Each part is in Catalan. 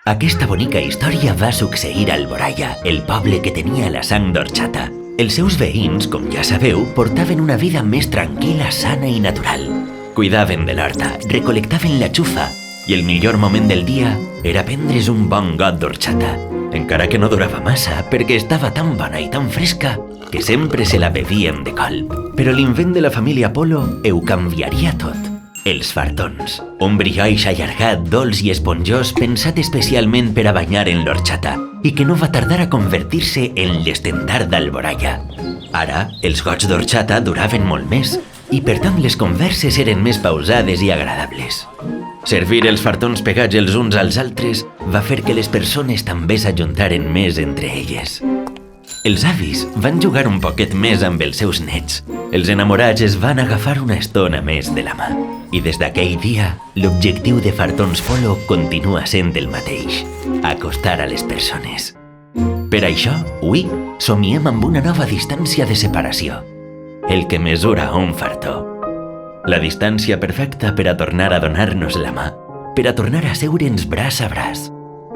Aquesta bonica història va succeir a Alboraya, el poble que tenia la sang d'orxata. Els seus veïns, com ja sabeu, portaven una vida més tranquil·la, sana i natural. Cuidaven de l'horta, recol·lectaven la xufa i el millor moment del dia era prendre's un bon got d'orxata, encara que no durava massa perquè estava tan bona i tan fresca que sempre se la bevien de colp. Però l'invent de la família Polo ho canviaria tot. Els fartons, un brioix allargat, dolç i esponjós pensat especialment per a banyar en l'orxata i que no va tardar a convertir-se en l'estendard d'Alboraya. Ara, els gots d'orxata duraven molt més i per tant les converses eren més pausades i agradables. Servir els fartons pegats els uns als altres va fer que les persones també s'ajuntaren més entre elles. Els avis van jugar un poquet més amb els seus nets. Els enamorats es van agafar una estona més de la mà. I des d'aquell dia, l'objectiu de Fartons Polo continua sent el mateix: acostar a les persones. Per això, avui, somiem amb una nova distància de separació, el que mesura un fartó. La distància perfecta per a tornar a donar-nos la mà, per a tornar a seure'ns braç a braç,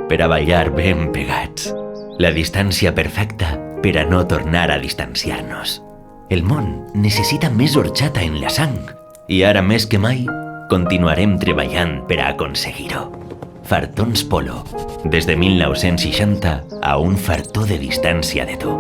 per a ballar ben pegats. La distància perfecta per a no tornar a distanciar-nos. El món necessita més orxata en la sang i ara més que mai continuarem treballant per a aconseguir-ho. Fartons Polo, des de 1960 a un fartó de distància de tu.